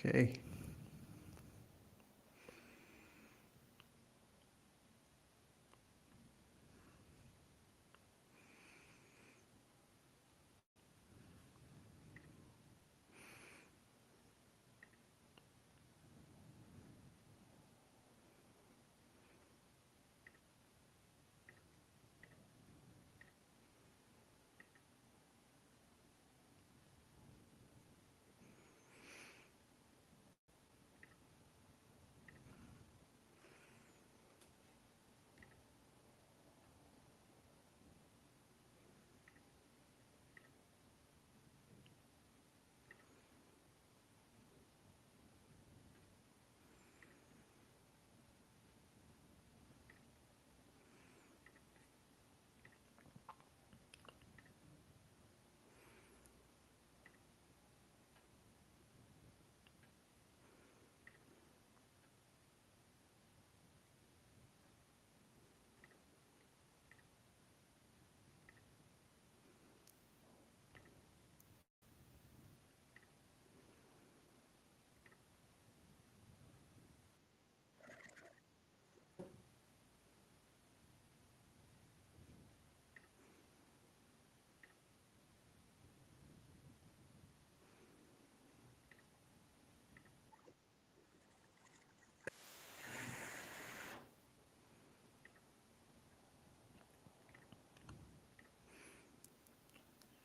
Okay.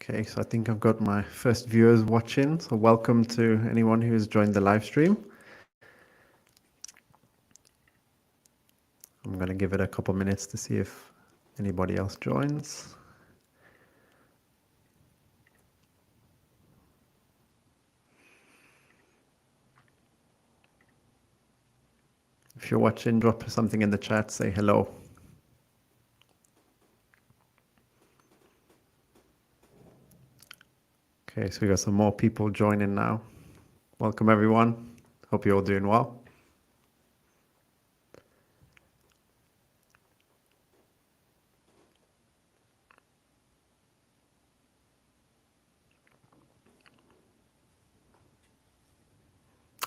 Okay, so I think I've got my first viewers watching. So welcome to anyone who has joined the live stream. I'm going to give it a couple minutes to see if anybody else joins. If you're watching, drop something in the chat, say hello. Okay, so we got some more people joining now. Welcome everyone. Hope you're all doing well.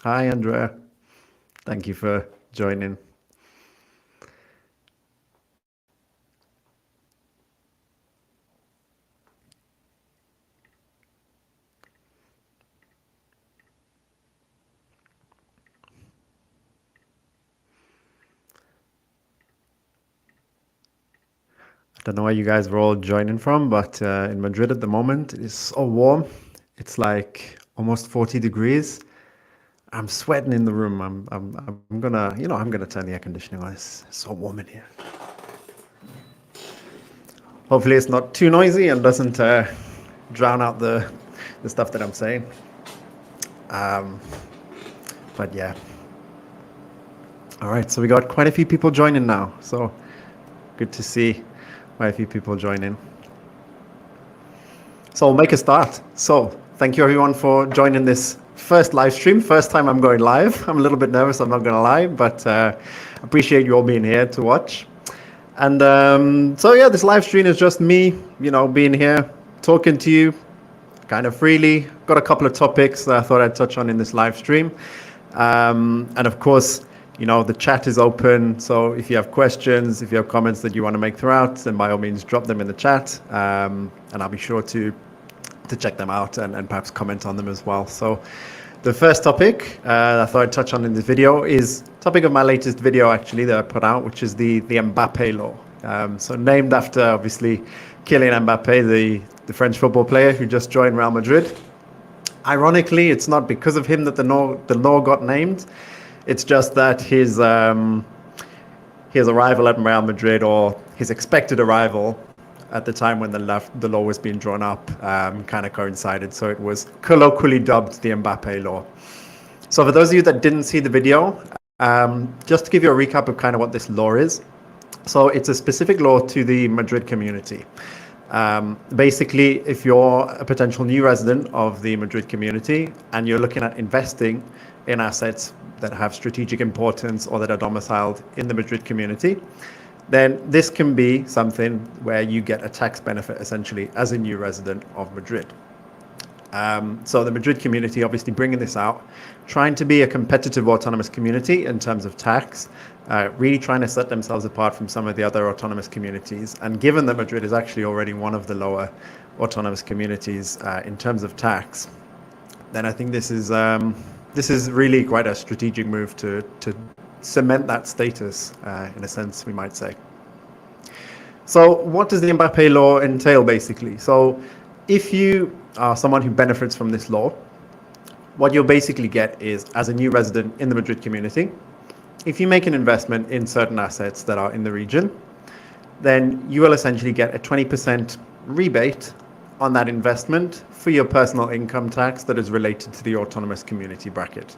Hi, Andrea. Thank you for joining. I don't know where you guys were all joining from, but in Madrid at the moment, it is so warm. It's like almost 40 degrees. I'm sweating in the room. I'm gonna, I'm gonna turn the air conditioning on. It's so warm in here. Hopefully it's not too noisy and doesn't drown out the stuff that I'm saying. But yeah. All right, so we got quite a few people joining now. So good to see quite a few people joining. So we'll make a start. So thank you everyone for joining this first live stream. First time I'm going live. I'm a little bit nervous, I'm not gonna lie, but appreciate you all being here to watch. And so yeah, this live stream is just me, being here, talking to you kind of freely. Got a couple of topics that I thought I'd touch on in this live stream. And of course, the chat is open. So if you have questions, if you have comments that you want to make throughout, then by all means, drop them in the chat. And I'll be sure to check them out and perhaps comment on them as well. So the first topic I thought I'd touch on in this video is topic of my latest video actually that I put out, which is the Mbappé law. So named after obviously Kylian Mbappé, the French football player who just joined Real Madrid. Ironically, it's not because of him that the law got named. It's just that his arrival at Real Madrid, or his expected arrival at the time when the law was being drawn up, kind of coincided. So it was colloquially dubbed the Mbappé law. So for those of you that didn't see the video, just to give you a recap of kind of what this law is. So it's a specific law to the Madrid community. Basically, if you're a potential new resident of the Madrid community and you're looking at investing in assets that have strategic importance or that are domiciled in the Madrid community, then this can be something where you get a tax benefit essentially as a new resident of Madrid. So the Madrid community obviously bringing this out, trying to be a competitive autonomous community in terms of tax, really trying to set themselves apart from some of the other autonomous communities. And given that Madrid is actually already one of the lower autonomous communities in terms of tax, then I think this is really quite a strategic move to cement that status, in a sense, we might say. So what does the Mbappé law entail, basically? So if you are someone who benefits from this law, what you'll basically get is, as a new resident in the Madrid community, if you make an investment in certain assets that are in the region, then you will essentially get a 20% rebate on that investment for your personal income tax that is related to the autonomous community bracket.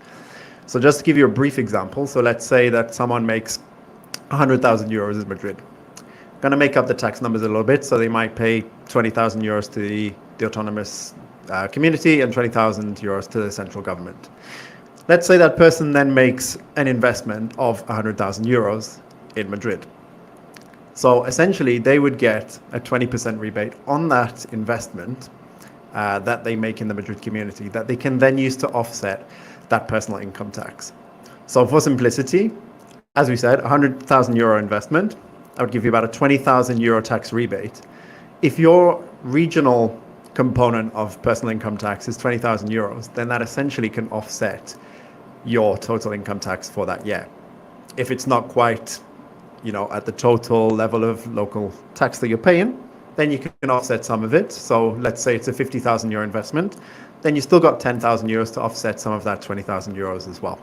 So just to give you a brief example, so let's say that someone makes 100,000 euros in Madrid. Going to make up the tax numbers a little bit, so they might pay 20,000 euros to the autonomous community and 20,000 euros to the central government. Let's say that person then makes an investment of 100,000 euros in Madrid. So essentially, they would get a 20% rebate on that investment that they make in the Madrid community that they can then use to offset that personal income tax. So for simplicity, as we said, 100,000 euro investment, I would give you about a 20,000 euro tax rebate. If your regional component of personal income tax is 20,000 euros, then that essentially can offset your total income tax for that year. If it's not quite, at the total level of local tax that you're paying, then you can offset some of it. So let's say it's a 50,000 euro investment, then you still got 10,000 euros to offset some of that 20,000 euros as well.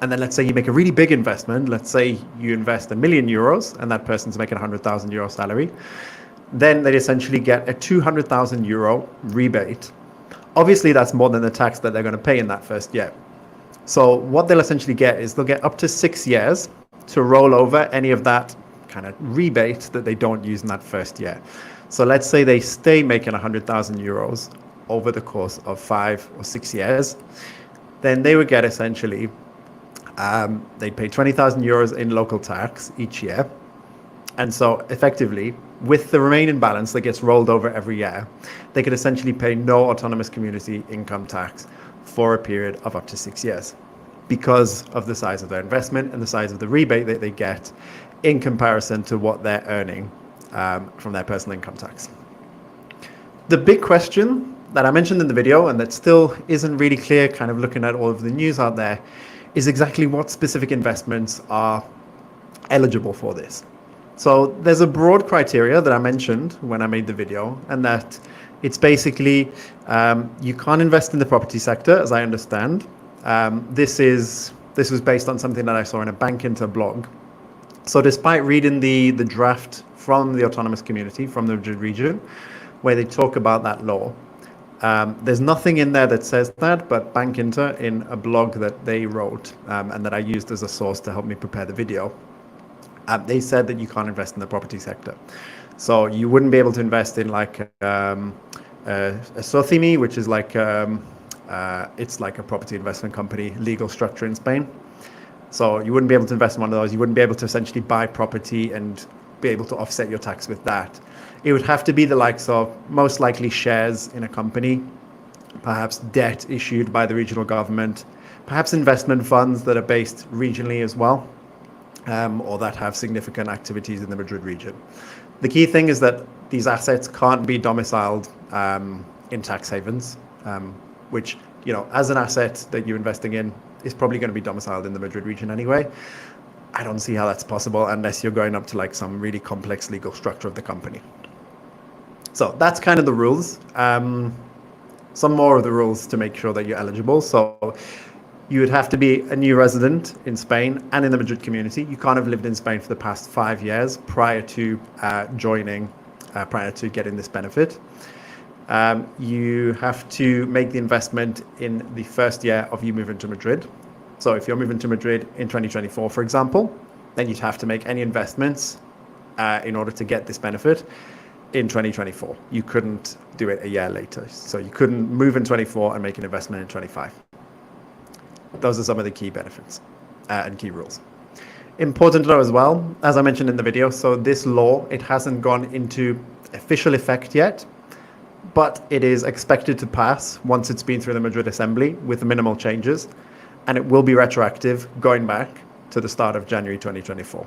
And then let's say you make a really big investment. Let's say you invest €1 million and that person's making 100,000 euro salary. Then they essentially get a 200,000 euro rebate. Obviously, that's more than the tax that they're going to pay in that first year. So what they'll essentially get is they'll get up to 6 years to roll over any of that kind of rebate that they don't use in that first year. So let's say they stay making 100,000 euros over the course of 5 or 6 years. Then they would get essentially, they'd pay 20,000 euros in local tax each year. And so effectively, with the remaining balance that gets rolled over every year, they could essentially pay no autonomous community income tax for a period of up to 6 years because of the size of their investment and the size of the rebate that they get in comparison to what they're earning from their personal income tax. The big question that I mentioned in the video and that still isn't really clear, kind of looking at all of the news out there, is exactly what specific investments are eligible for this. So there's a broad criteria that I mentioned when I made the video, and that it's basically you can't invest in the property sector, as I understand. This was based on something that I saw in a Bankinter blog. So despite reading the draft from the autonomous community, from the Madrid region, where they talk about that law, there's nothing in there that says that, but Bankinter, in a blog that they wrote and that I used as a source to help me prepare the video, they said that you can't invest in the property sector. So you wouldn't be able to invest in like a SOCIMI, which is like it's like a property investment company legal structure in Spain. So you wouldn't be able to invest in one of those. You wouldn't be able to essentially buy property and be able to offset your tax with that. It would have to be the likes of most likely shares in a company, perhaps debt issued by the regional government, perhaps investment funds that are based regionally as well, or that have significant activities in the Madrid region. The key thing is that these assets can't be domiciled in tax havens, which, as an asset that you're investing in is probably going to be domiciled in the Madrid region anyway. I don't see how that's possible unless you're going up to like some really complex legal structure of the company. So that's kind of the rules. Some more of the rules to make sure that you're eligible. So you would have to be a new resident in Spain and in the Madrid community. You can't have lived in Spain for the past 5 years prior to prior to getting this benefit. You have to make the investment in the first year of you moving to Madrid. So if you're moving to Madrid in 2024, for example, then you'd have to make any investments in order to get this benefit in 2024. You couldn't do it a year later. So you couldn't move in 24 and make an investment in 25. Those are some of the key benefits and key rules. Important to know as well, as I mentioned in the video, so this law, it hasn't gone into official effect yet, but it is expected to pass once it's been through the Madrid Assembly with minimal changes, and it will be retroactive going back to the start of January 2024.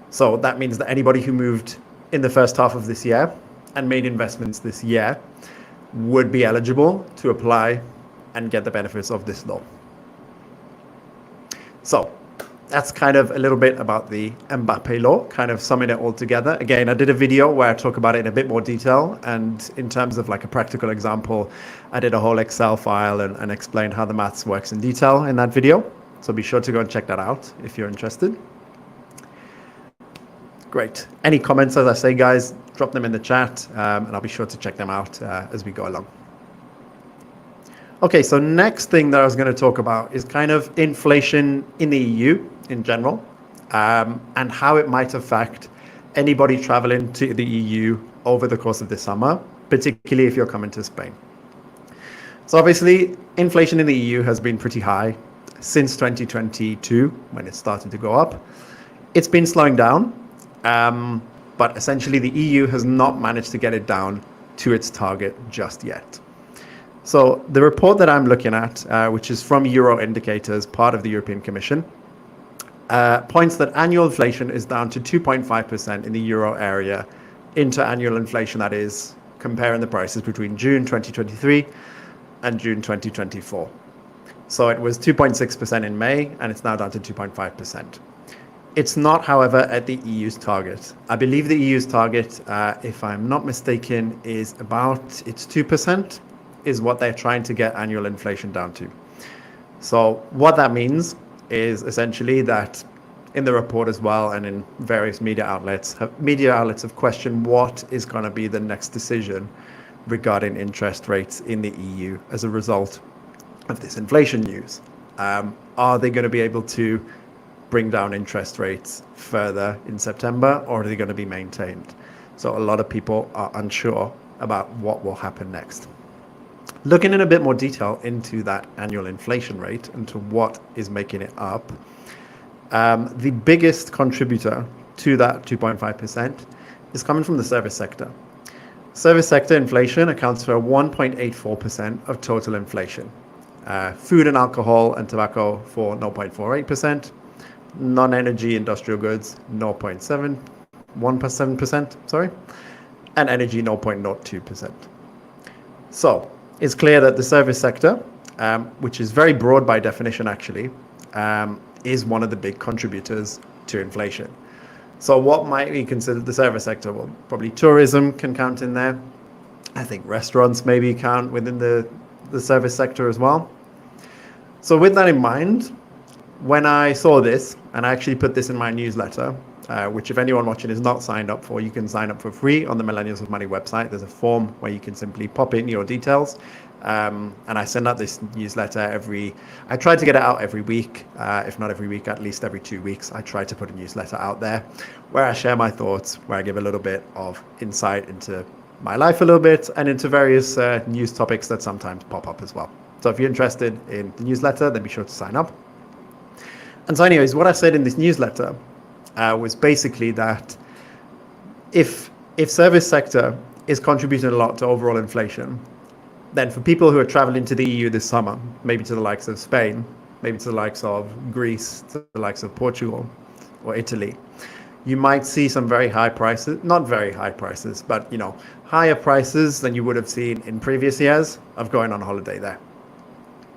So that means that anybody who moved in the first half of this year and made investments this year would be eligible to apply and get the benefits of this law. So that's kind of a little bit about the Mbappé law, kind of summing it all together. Again, I did a video where I talk about it in a bit more detail, and in terms of like a practical example, I did a whole Excel file and explained how the maths works in detail in that video. So be sure to go and check that out if you're interested. Great. Any comments, as I say, guys, drop them in the chat, and I'll be sure to check them out as we go along. Okay, so next thing that I was going to talk about is kind of inflation in the EU in general, and how it might affect anybody traveling to the EU over the course of the summer, particularly if you're coming to Spain. So obviously, inflation in the EU has been pretty high since 2022 when it started to go up. It's been slowing down, but essentially the EU has not managed to get it down to its target just yet. So the report that I'm looking at, which is from Euro Indicators, part of the European Commission, points that annual inflation is down to 2.5% in the euro area into annual inflation, that is, comparing the prices between June 2023 and June 2024. So it was 2.6% in May, and it's now down to 2.5%. It's not, however, at the EU's target. I believe the EU's target, if I'm not mistaken, is about, it's 2%, is what they're trying to get annual inflation down to. So what that means is essentially that in the report as well, and in various media outlets have questioned what is going to be the next decision regarding interest rates in the EU as a result of this inflation news. Are they going to be able to bring down interest rates further in September, or are they going to be maintained? So a lot of people are unsure about what will happen next. Looking in a bit more detail into that annual inflation rate and to what is making it up, the biggest contributor to that 2.5% is coming from the service sector. Service sector inflation accounts for 1.84% of total inflation. Food and alcohol and tobacco for 0.48%, non-energy industrial goods 0.7%, and energy 0.02%. So it's clear that the service sector, which is very broad by definition actually, is one of the big contributors to inflation. So what might we consider the service sector? Well, probably tourism can count in there. I think restaurants maybe count within the service sector as well. So with that in mind, when I saw this, and I actually put this in my newsletter, which if anyone watching is not signed up for, you can sign up for free on the Millennials With Money website. There's a form where you can simply pop in your details. And I send out this newsletter I try to get it out every week, if not every week, at least every 2 weeks. I try to put a newsletter out there where I share my thoughts, where I give a little bit of insight into my life a little bit and into various news topics that sometimes pop up as well. So if you're interested in the newsletter, then be sure to sign up. And so anyways, what I said in this newsletter was basically that if service sector is contributing a lot to overall inflation, then for people who are traveling to the EU this summer, maybe to the likes of Spain, maybe to the likes of Greece, to the likes of Portugal or Italy, you might see some very high prices, not very high prices, but higher prices than you would have seen in previous years of going on holiday there.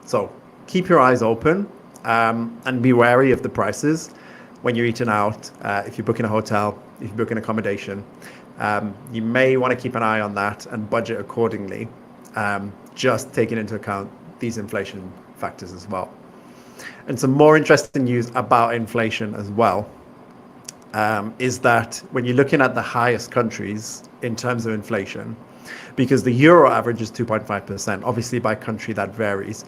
So keep your eyes open and be wary of the prices when you're eating out. If you're booking a hotel, if you're booking accommodation, you may want to keep an eye on that and budget accordingly, just taking into account these inflation factors as well. And some more interesting news about inflation as well is that when you're looking at the highest countries in terms of inflation, because the euro average is 2.5%, obviously by country that varies.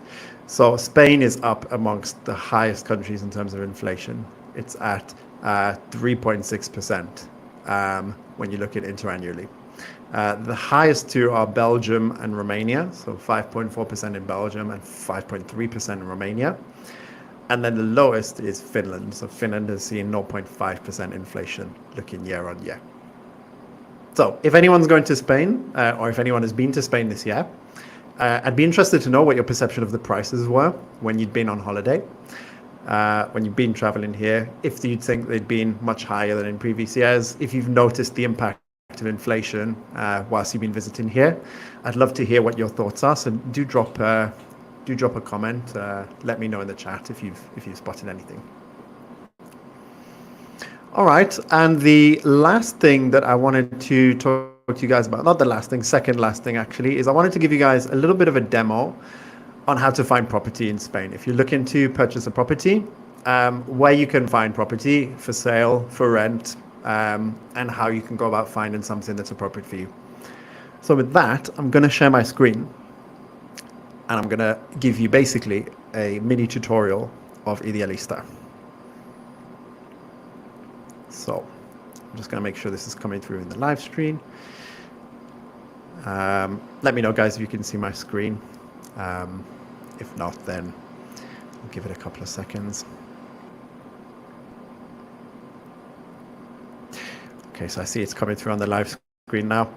So Spain is up amongst the highest countries in terms of inflation. It's at 3.6% when you look at it interannually. The highest two are Belgium and Romania, so 5.4% in Belgium and 5.3% in Romania. And then the lowest is Finland. So Finland has seen 0.5% inflation looking year on year. So if anyone's going to Spain, or if anyone has been to Spain this year, I'd be interested to know what your perception of the prices were when you'd been on holiday, when you've been traveling here, if you'd think they'd been much higher than in previous years, if you've noticed the impact of inflation whilst you've been visiting here. I'd love to hear what your thoughts are. So do drop a comment. Let me know in the chat if you've spotted anything. All right, and the last thing that I wanted to talk to you guys about, not the last thing, second last thing actually, is I wanted to give you guys a little bit of a demo on how to find property in Spain. If you're looking to purchase a property, where you can find property for sale, for rent, and how you can go about finding something that's appropriate for you. So with that, I'm going to share my screen, and I'm going to give you basically a mini tutorial of Idealista. So I'm just going to make sure this is coming through in the live stream. Let me know, guys, if you can see my screen. If not, then I'll give it a couple of seconds. Okay, so I see it's coming through on the live screen now.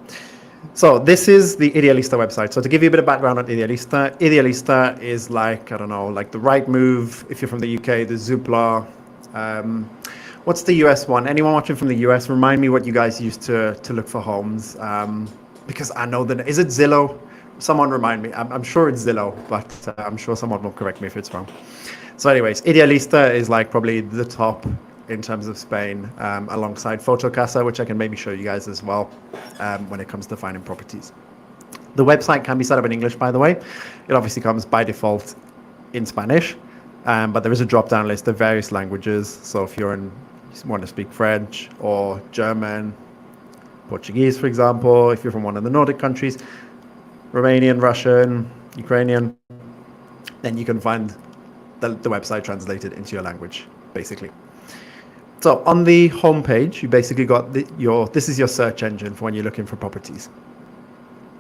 So this is the Idealista website. So to give you a bit of background on Idealista, Idealista is like, I don't know, like the Rightmove, if you're from the UK, the Zoopla. What's the US one? Anyone watching from the US, remind me what you guys used to look for homes. Because I know that, is it Zillow? Someone remind me. I'm sure it's Zillow, but I'm sure someone will correct me if it's wrong. So anyways, Idealista is like probably the top in terms of Spain, alongside Fotocasa, which I can maybe show you guys as well when it comes to finding properties. The website can be set up in English, by the way. It obviously comes by default in Spanish, but there is a drop-down list of various languages. So if you want to speak French or German, Portuguese, for example, if you're from one of the Nordic countries, Romanian, Russian, Ukrainian, then you can find the website translated into your language, basically. So on the homepage, you basically got this is your search engine for when you're looking for properties.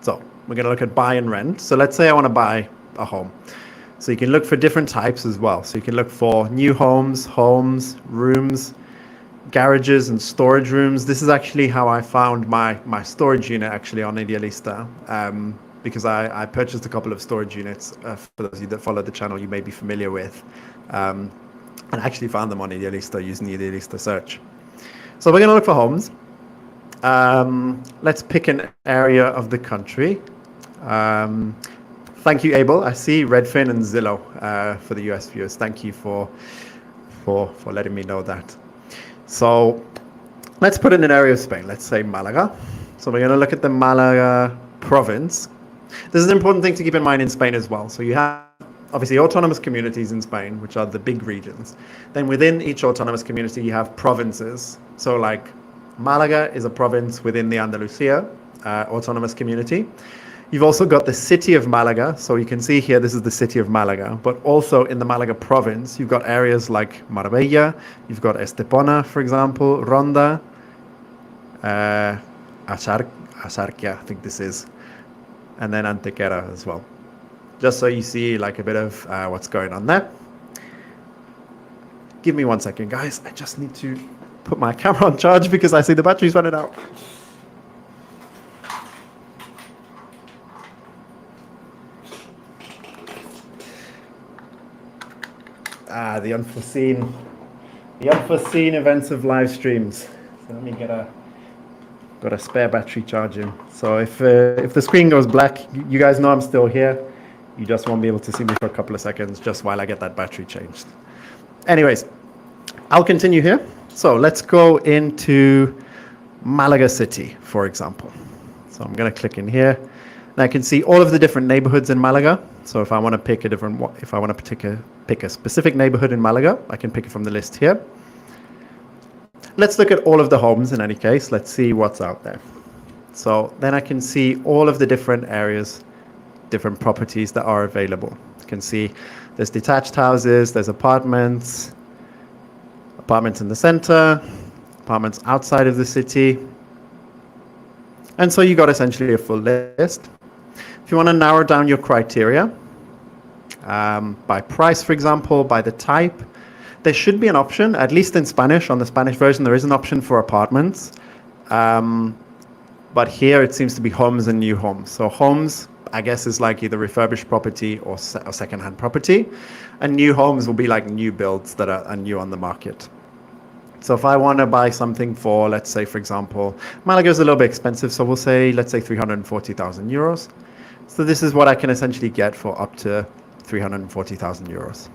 So we're going to look at buy and rent. So let's say I want to buy a home. So you can look for different types as well. So you can look for new homes, rooms, garages and storage rooms. This is actually how I found my storage unit actually on Idealista, because I purchased a couple of storage units. For those of you that follow the channel, you may be familiar with, and I actually found them on Idealista using the Idealista search. So we're going to look for homes. Let's pick an area of the country. Thank you, Abel. I see Redfin and Zillow for the US viewers. Thank you for letting me know that. So let's put in an area of Spain. Let's say Malaga. So we're going to look at the Malaga province. This is an important thing to keep in mind in Spain as well. So you have obviously autonomous communities in Spain, which are the big regions. Then within each autonomous community, you have provinces. So like Malaga is a province within the Andalusia autonomous community. You've also got the city of Malaga. So you can see here, this is the city of Malaga, but also in the Malaga province, you've got areas like Marbella, you've got Estepona, for example, Ronda, Axarquia, I think this is, and then Antequera as well. Just so you see like a bit of what's going on there. Give me 1 second, guys. I just need to put my camera on charge because I see the battery's running out. The unforeseen events of live streams. So let me got a spare battery charging. So if the screen goes black, you guys know I'm still here. You just won't be able to see me for a couple of seconds just while I get that battery changed. Anyways, I'll continue here. So let's go into Malaga City, for example. So I'm going to click in here. And I can see all of the different neighborhoods in Malaga. So if I want to pick pick a specific neighborhood in Malaga, I can pick it from the list here. Let's look at all of the homes in any case. Let's see what's out there. So then I can see all of the different areas, different properties that are available. You can see there's detached houses, there's apartments in the center, apartments outside of the city. And so you got essentially a full list. If you want to narrow down your criteria, by price, for example, by the type, there should be an option, at least in Spanish, on the Spanish version, there is an option for apartments. But here it seems to be homes and new homes. So homes, I guess, is like either refurbished property or second-hand property. And new homes will be like new builds that are new on the market. So if I want to buy something for, let's say, for example, Malaga is a little bit expensive. So we'll say, let's say 340,000 euros. So this is what I can essentially get for up to 340,000 euros.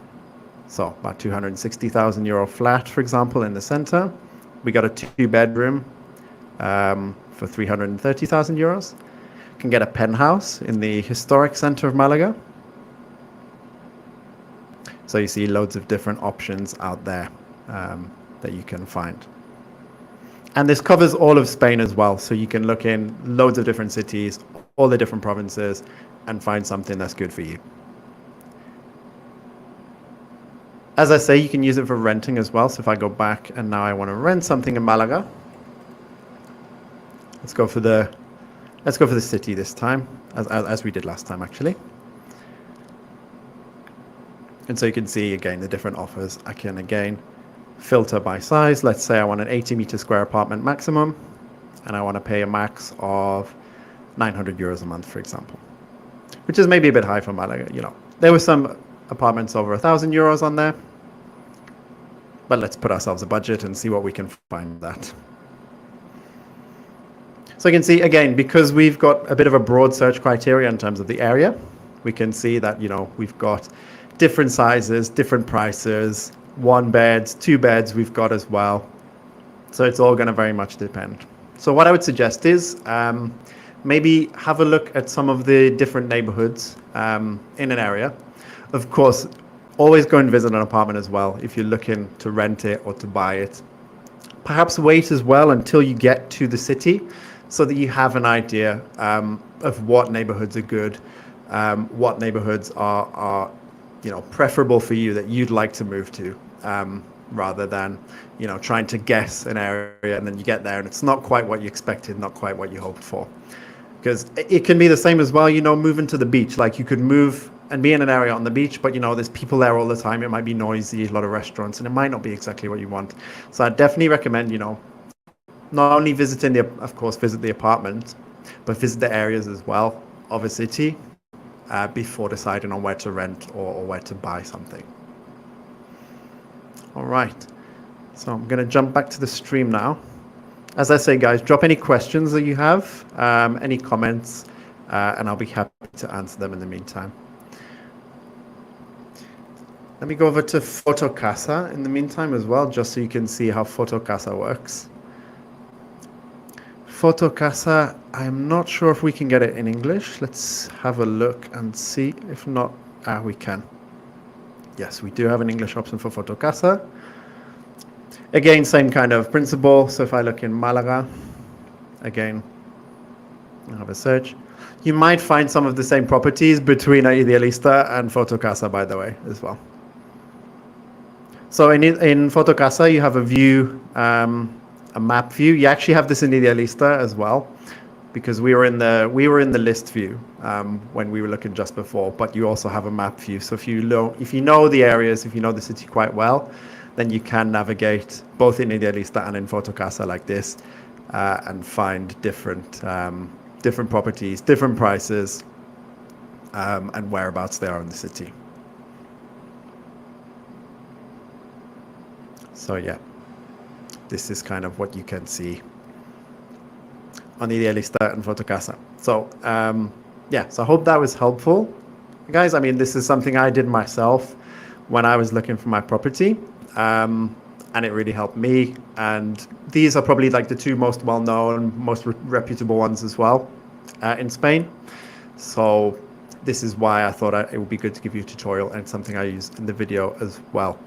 So about 260,000 euro flat, for example, in the center. We got a 2-bedroom for 330,000 euros. Can get a penthouse in the historic center of Malaga. So you see loads of different options out there that you can find. And this covers all of Spain as well. So you can look in loads of different cities, all the different provinces, and find something that's good for you. As I say, you can use it for renting as well. So if I go back and now I want to rent something in Malaga, let's go for the city this time, as we did last time actually. And so you can see again the different offers. I can again filter by size. Let's say I want an 80 meter square apartment maximum, and I want to pay a max of 900 euros a month, for example, which is maybe a bit high for Malaga. You know, there were some apartments over 1,000 euros on there, but let's put ourselves a budget and see what we can find that. So you can see again, because we've got a bit of a broad search criteria in terms of the area, we can see that, you know, we've got different sizes, different prices, 1 beds, 2 beds we've got as well. So it's all going to very much depend. So what I would suggest is maybe have a look at some of the different neighborhoods in an area. Of course, always go and visit an apartment as well if you're looking to rent it or to buy it. Perhaps wait as well until you get to the city so that you have an idea of what neighborhoods are good, what neighborhoods are you know, preferable for you that you'd like to move to, rather than, you know, trying to guess an area and then you get there and it's not quite what you expected, not quite what you hoped for. Because it can be the same as well, you know, moving to the beach. Like you could move and be in an area on the beach, but you know, there's people there all the time. It might be noisy, a lot of restaurants, and it might not be exactly what you want. So I definitely recommend, you know, not only visiting of course, visit the apartment, but visit the areas as well of a city before deciding on where to rent or where to buy something. All right, so I'm going to jump back to the stream now. As I say, guys, drop any questions that you have, any comments, and I'll be happy to answer them in the meantime. Let me go over to Fotocasa in the meantime as well, just so you can see how Fotocasa works. Fotocasa, I'm not sure if we can get it in English. Let's have a look and see. If not, we can. Yes, we do have an English option for Fotocasa. Again, same kind of principle. So if I look in Malaga, again, I'll have a search. You might find some of the same properties between Idealista and Fotocasa, by the way, as well. So in Fotocasa, you have a view, a map view. You actually have this in Idealista as well, because we were in the list view when we were looking just before. But you also have a map view. So if you know the areas, if you know the city quite well, then you can navigate both in Idealista and in Fotocasa like this, and find different properties, different prices, and whereabouts they are in the city. So yeah, this is kind of what you can see on Idealista and Fotocasa. So yeah, so I hope that was helpful, guys. I mean, this is something I did myself when I was looking for my property, and it really helped me. And these are probably like the two most well-known, most reputable ones as well in Spain. So this is why I thought it would be good to give you a tutorial, and something I used in the video as well.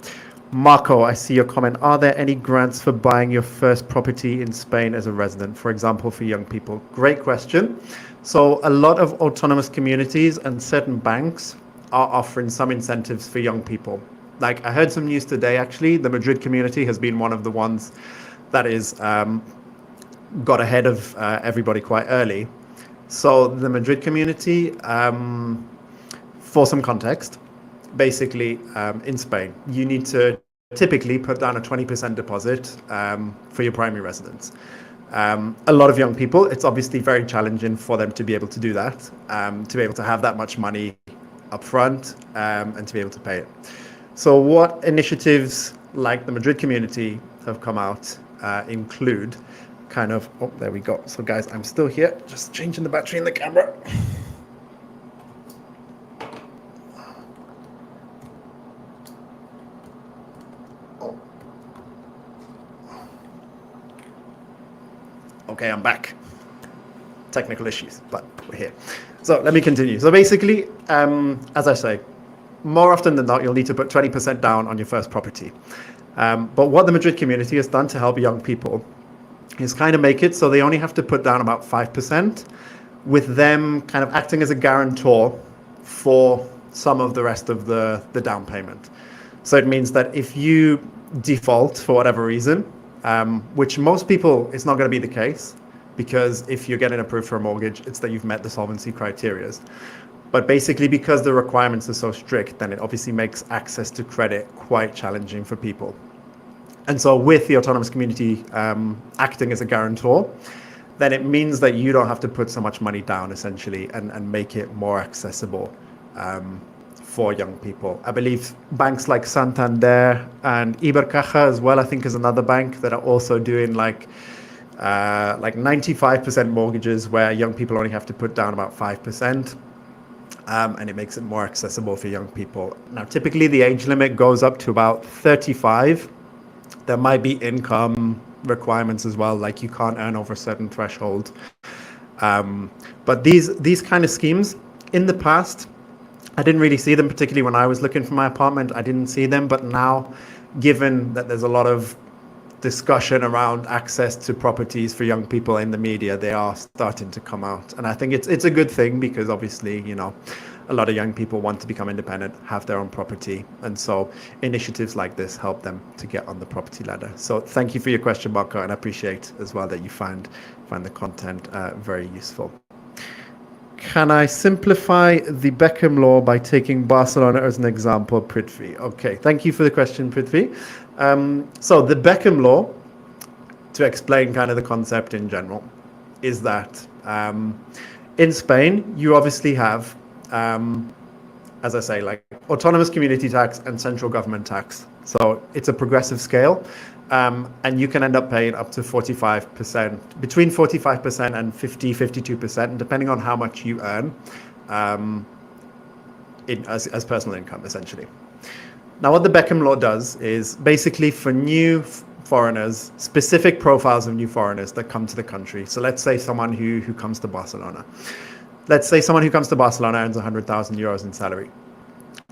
Marco, I see your comment. Are there any grants for buying your first property in Spain as a resident, for example, for young people? Great question. So a lot of autonomous communities and certain banks are offering some incentives for young people. Like I heard some news today, actually, the Madrid community has been one of the ones that is got ahead of everybody quite early. So the Madrid community, for some context, basically in Spain, you need to typically put down a 20% deposit for your primary residence. A lot of young people, it's obviously very challenging for them to be able to do that, to be able to have that much money up front, and to be able to pay it. So what initiatives like the Madrid community have come out include kind of, oh, there we go. So guys, I'm still here, just changing the battery in the camera. Okay, I'm back. Technical issues, but we're here. So let me continue. So basically, as I say, more often than not, you'll need to put 20% down on your first property. But what the Madrid community has done to help young people is kind of make it so they only have to put down about 5%, with them kind of acting as a guarantor for some of the rest of the down payment. So it means that if you default for whatever reason, which most people, it's not going to be the case, because if you're getting approved for a mortgage, it's that you've met the solvency criteria. But basically, because the requirements are so strict, then it obviously makes access to credit quite challenging for people. And so with the autonomous community acting as a guarantor, then it means that you don't have to put so much money down, essentially, and make it more accessible for young people. I believe banks like Santander and Ibercaja as well, I think, is another bank that are also doing like 95% mortgages where young people only have to put down about 5%. And it makes it more accessible for young people. Now, typically the age limit goes up to about 35. There might be income requirements as well, like you can't earn over a certain threshold. But these kind of schemes, in the past, I didn't really see them, particularly when I was looking for my apartment. I didn't see them, but now, given that there's a lot of discussion around access to properties for young people in the media, they are starting to come out. And I think it's a good thing, because obviously, you know, a lot of young people want to become independent, have their own property. And so initiatives like this help them to get on the property ladder. So thank you for your question, Marco, and I appreciate as well that you find the content very useful. Can I simplify the Beckham law by taking Barcelona as an example, Prithvi? Okay, thank you for the question, Prithvi. So the Beckham law, to explain kind of the concept in general, is that in Spain, you obviously have, as I say, like autonomous community tax and central government tax. So it's a progressive scale. And you can end up paying up to 45%, between 45% and 52%, depending on how much you earn as personal income, essentially. Now, what the Beckham law does is basically for new foreigners, specific profiles of new foreigners that come to the country. So let's say someone who comes to Barcelona. Let's say someone who comes to Barcelona earns 100,000 euros in salary.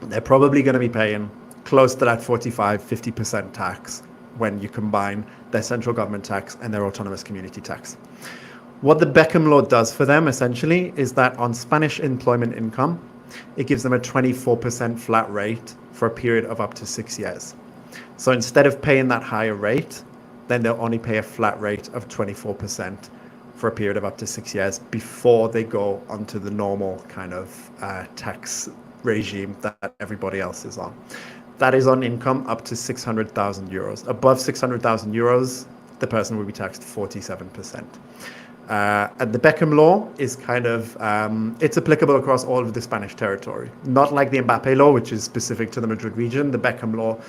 They're probably going to be paying close to that 45-50% tax when you combine their central government tax and their autonomous community tax. What the Beckham law does for them, essentially, is that on Spanish employment income, it gives them a 24% flat rate for a period of up to 6 years. So instead of paying that higher rate, then they'll only pay a flat rate of 24% for a period of up to 6 years before they go onto the normal kind of tax regime that everybody else is on. That is on income up to 600,000 euros. Above 600,000 euros, the person will be taxed 47%. And the Beckham law is kind of, it's applicable across all of the Spanish territory. Not like the Mbappé law, which is specific to the Madrid region. The Beckham law,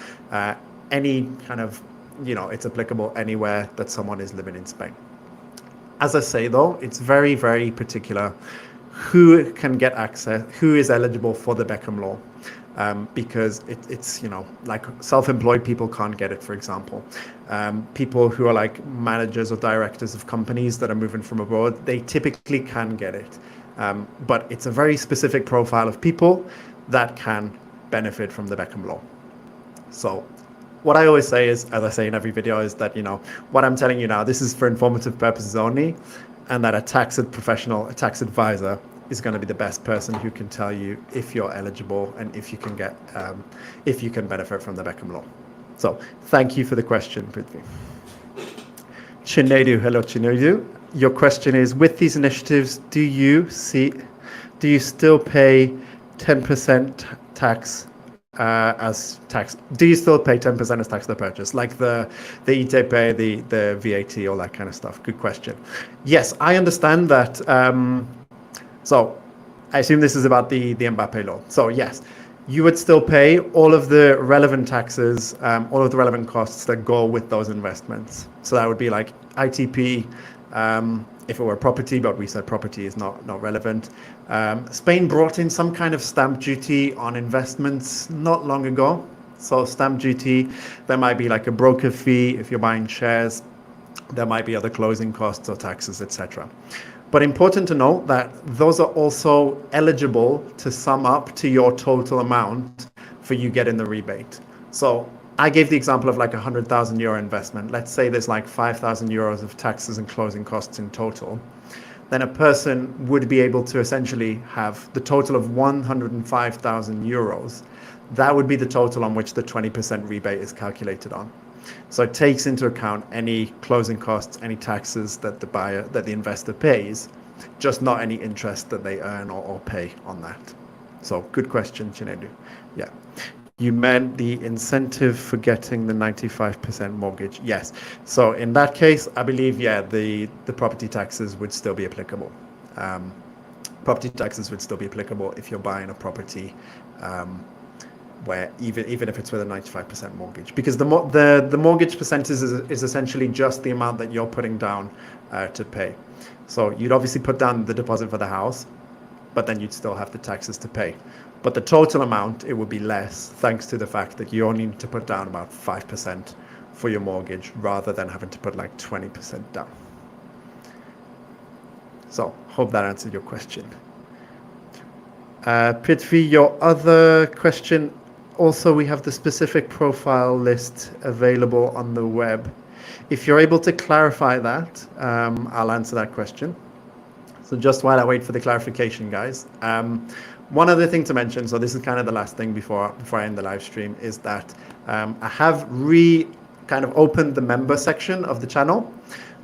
any kind of, you know, it's applicable anywhere that someone is living in Spain. As I say, though, it's very, very particular who can get access, who is eligible for the Beckham law. Because it's, you know, like self-employed people can't get it, for example. People who are like managers or directors of companies that are moving from abroad, they typically can get it. But it's a very specific profile of people that can benefit from the Beckham law. So what I always say is, as I say in every video, is that, you know, what I'm telling you now, this is for informative purposes only, and that a tax professional, a tax advisor, is going to be the best person who can tell you if you're eligible and if you can get, if you can benefit from the Beckham law. So thank you for the question, Prithvi. Chinedu, hello Chinedu. Your question is, with these initiatives, do you still pay 10% tax as tax? Do you still pay 10% as tax on the purchase, like the ITP, the VAT, all that kind of stuff? Good question. Yes, I understand that. So I assume this is about the Mbappé law. So yes, you would still pay all of the relevant taxes, all of the relevant costs that go with those investments. So that would be like ITP, if it were property, but we said property is not relevant. Spain brought in some kind of stamp duty on investments not long ago. So stamp duty, there might be like a broker fee if you're buying shares. There might be other closing costs or taxes, etc. But important to note that those are also eligible to sum up to your total amount for you getting the rebate. So I gave the example of like a €100,000 investment. Let's say there's like €5,000 of taxes and closing costs in total. Then a person would be able to essentially have the total of €105,000. That would be the total on which the 20% rebate is calculated on. So it takes into account any closing costs, any taxes that the investor pays, just not any interest that they earn or pay on that. So good question, Chinedu. Yeah. You meant the incentive for getting the 95% mortgage. Yes. So in that case, I believe, yeah, the property taxes would still be applicable. Property taxes would still be applicable if you're buying a property where even if it's with a 95% mortgage, because the mortgage percentage is essentially just the amount that you're putting down to pay. So you'd obviously put down the deposit for the house, but then you'd still have the taxes to pay. But the total amount, it would be less, thanks to the fact that you only need to put down about 5% for your mortgage rather than having to put like 20% down. So hope that answered your question. Prithvi, your other question, also we have the specific profile list available on the web. If you're able to clarify that, I'll answer that question. So just while I wait for the clarification, guys, one other thing to mention, so this is kind of the last thing before I end the live stream, is that I have kind of opened the member section of the channel.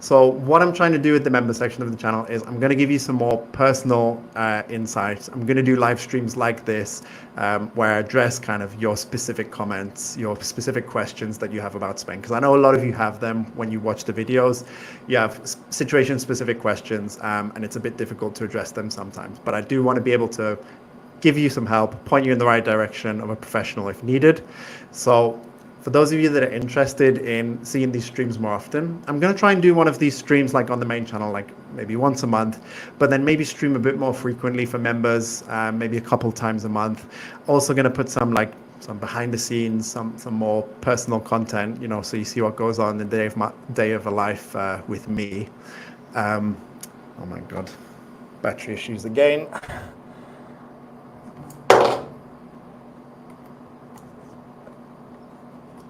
So what I'm trying to do with the member section of the channel is I'm going to give you some more personal insights. I'm going to do live streams like this where I address kind of your specific comments, your specific questions that you have about Spain. Because I know a lot of you have them when you watch the videos. You have situation-specific questions and it's a bit difficult to address them sometimes. But I do want to be able to give you some help, point you in the right direction of a professional if needed. So for those of you that are interested in seeing these streams more often, I'm going to try and do one of these streams like on the main channel, like maybe once a month, but then maybe stream a bit more frequently for members, maybe a couple times a month. Also going to put some behind the scenes, some more personal content, so you see what goes on in the day of a life with me. Oh my God, battery issues again.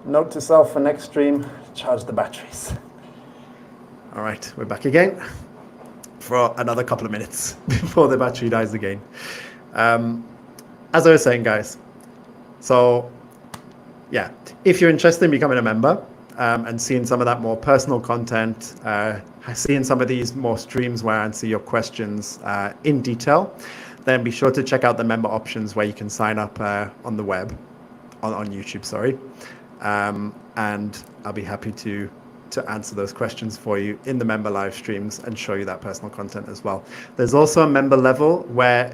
Note to self for next stream, charge the batteries. All right, we're back again for another couple of minutes before the battery dies again. As I was saying, guys, so yeah, if you're interested in becoming a member and seeing some of that more personal content, seeing some of these more streams where I answer your questions in detail, then be sure to check out the member options where you can sign up on the web, on YouTube, sorry. And I'll be happy to answer those questions for you in the member live streams and show you that personal content as well. There's also a member level where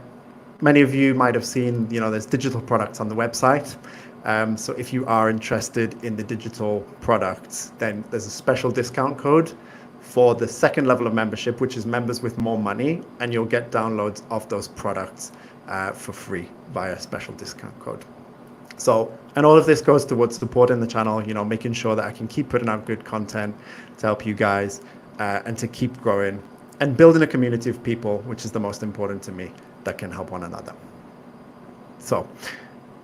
many of you might have seen, there's digital products on the website. So if you are interested in the digital products, then there's a special discount code for the second level of membership, which is Members with More Money, and you'll get downloads of those products for free via a special discount code. So, and all of this goes towards supporting the channel, making sure that I can keep putting out good content to help you guys and to keep growing and building a community of people, which is the most important to me, that can help one another. So,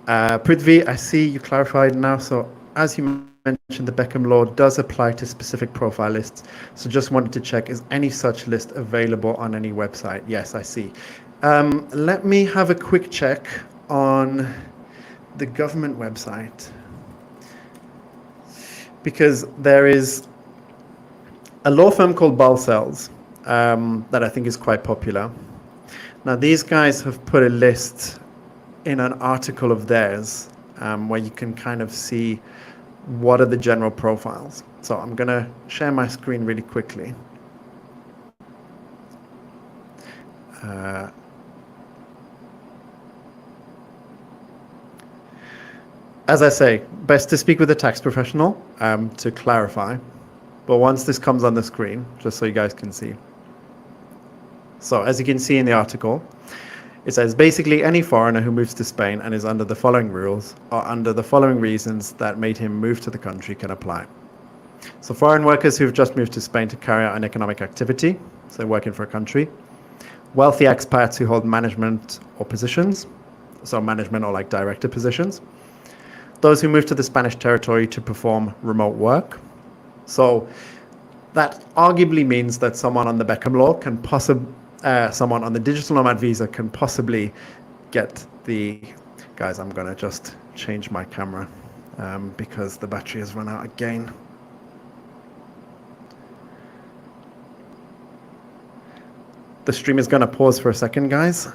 Prithvi, I see you clarified now. So, as you mentioned, the Beckham law does apply to specific profile lists. So just wanted to check, is any such list available on any website? Yes, I see. Let me have a quick check on the government website, because there is a law firm called Balcells that I think is quite popular. Now these guys have put a list in an article of theirs where you can kind of see what are the general profiles. So I'm going to share my screen really quickly. As I say, best to speak with a tax professional to clarify. But once this comes on the screen, just so you guys can see. So as you can see in the article, it says basically any foreigner who moves to Spain and is under the following rules or under the following reasons that made him move to the country can apply. So foreign workers who've just moved to Spain to carry out an economic activity, so working for a country. Wealthy expats who hold management or positions, so management or like director positions. Those who move to the Spanish territory to perform remote work. So that arguably means that someone on the Beckham law can someone on the digital nomad visa can possibly get the... Guys, I'm going to just change my camera because the battery has run out again. The stream is going to pause for a second, guys.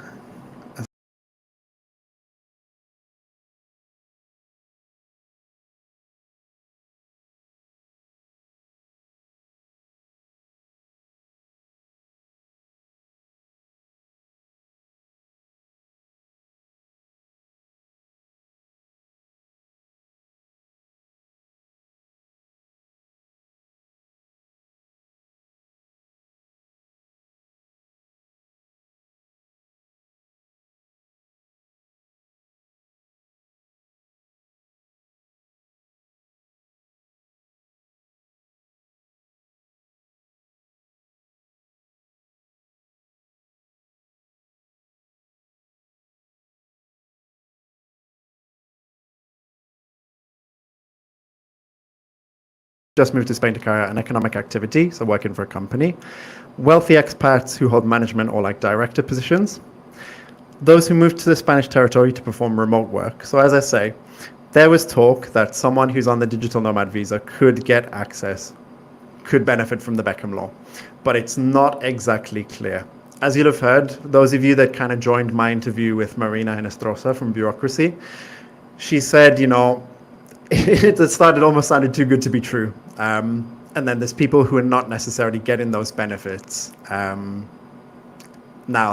Just moved to Spain to carry out an economic activity, so working for a company. Wealthy expats who hold management or like director positions. Those who moved to the Spanish territory to perform remote work. So as I say, there was talk that someone who's on the digital nomad visa could get access, could benefit from the Beckham law, but it's not exactly clear. As you'll have heard, those of you that kind of joined my interview with Marina Henestrosa from Bureaucracy, she said, you know, it almost sounded too good to be true. And then there's people who are not necessarily getting those benefits now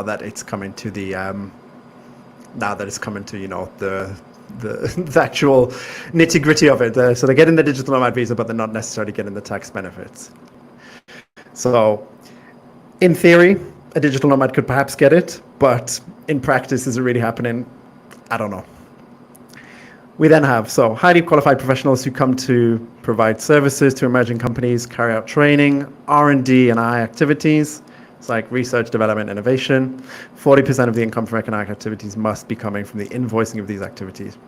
that it's coming to the you know the actual nitty gritty of it. So they're getting the digital nomad visa, but they're not necessarily getting the tax benefits. So in theory, a digital nomad could perhaps get it, but in practice, is it really happening? I don't know. We then have highly qualified professionals who come to provide services to emerging companies, carry out training, R&D and I activities. It's like research, development, innovation. 40% of the income from economic activities must be coming from the invoicing of these activities.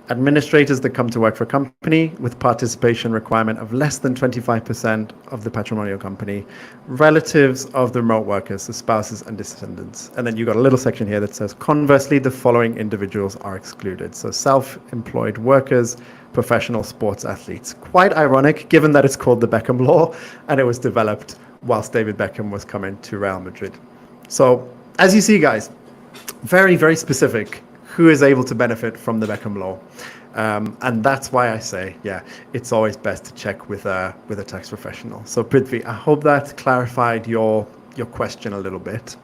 Administrators that come to work for a company with participation requirement of less than 25% of the patrimonial company. Relatives of the remote workers, the spouses and descendants. And then you've got a little section here that says, conversely, the following individuals are excluded. So self-employed workers, professional sports athletes. Quite ironic, given that it's called the Beckham Law, and it was developed whilst David Beckham was coming to Real Madrid. So, as you see, guys, very, very specific who is able to benefit from the Beckham Law. And that's why I say, yeah, it's always best to check with a tax professional. So Prithvi, I hope that clarified your question a little bit,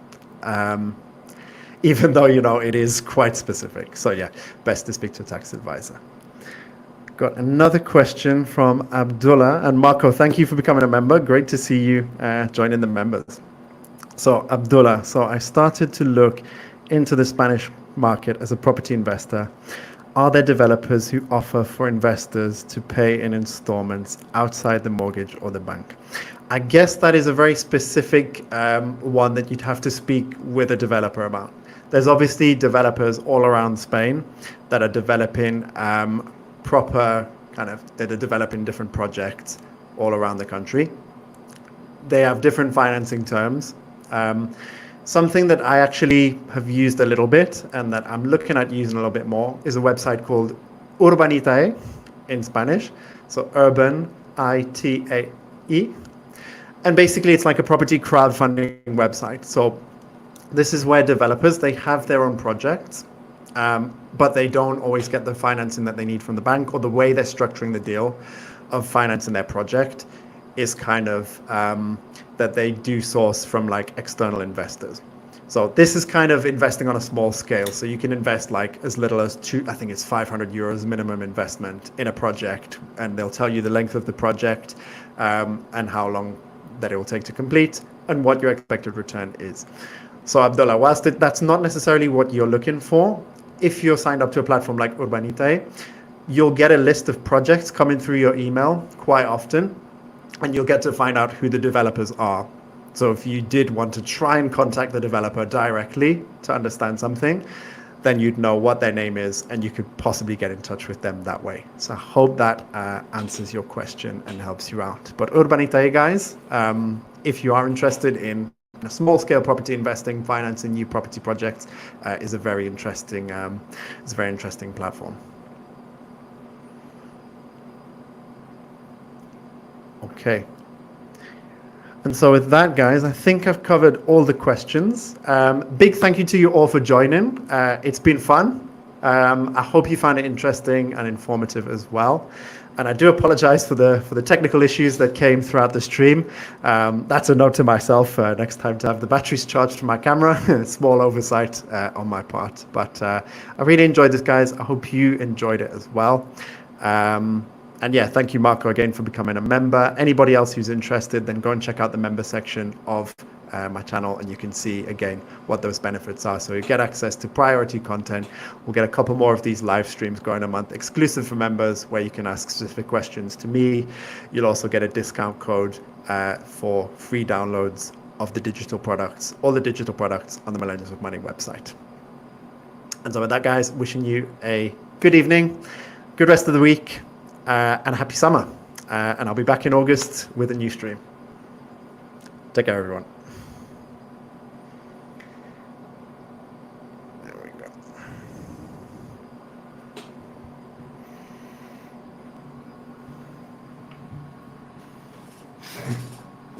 even though, you know, it is quite specific. So yeah, best to speak to a tax advisor. Got another question from Abdullah. And Marco, thank you for becoming a member. Great to see you joining the members. So Abdullah, so I started to look into the Spanish market as a property investor. Are there developers who offer for investors to pay in installments outside the mortgage or the bank? I guess that is a very specific one that you'd have to speak with a developer about. There's obviously developers all around Spain that are developing developing different projects all around the country. They have different financing terms. Something that I actually have used a little bit and that I'm looking at using a little bit more is a website called Urbanitae in Spanish. So Urban, I-T-A-E. And basically it's like a property crowdfunding website. So this is where developers, they have their own projects but they don't always get the financing that they need from the bank, or the way they're structuring the deal of financing their project is kind of that they do source from like external investors. So this is kind of investing on a small scale. So you can invest like as little as I think it's 500 euros minimum investment in a project, and they'll tell you the length of the project and how long that it will take to complete and what your expected return is. So Abdullah, whilst that's not necessarily what you're looking for, if you're signed up to a platform like Urbanite, you'll get a list of projects coming through your email quite often, and you'll get to find out who the developers are. So if you did want to try and contact the developer directly to understand something, then you'd know what their name is and you could possibly get in touch with them that way. So I hope that answers your question and helps you out. But Urbanite, guys, if you are interested in small scale property investing, financing new property projects, is a very interesting platform. Okay. And so with that, guys, I think I've covered all the questions. Big thank you to you all for joining. It's been fun. I hope you found it interesting and informative as well. And I do apologize for the technical issues that came throughout the stream. That's a note to myself next time to have the batteries charged for my camera. Small oversight on my part. But I really enjoyed this, guys. I hope you enjoyed it as well. And yeah, thank you, Marco, again for becoming a member. Anybody else who's interested, then go and check out the member section of my channel, and you can see again what those benefits are. So you get access to priority content. We'll get a couple more of these live streams going a month, exclusive for members, where you can ask specific questions to me. You'll also get a discount code for free downloads of the digital products, all the digital products on the Millennials With Money website. And so with that, guys, wishing you a good evening, good rest of the week, and a happy summer. And I'll be back in August with a new stream. Take care, everyone. There we go.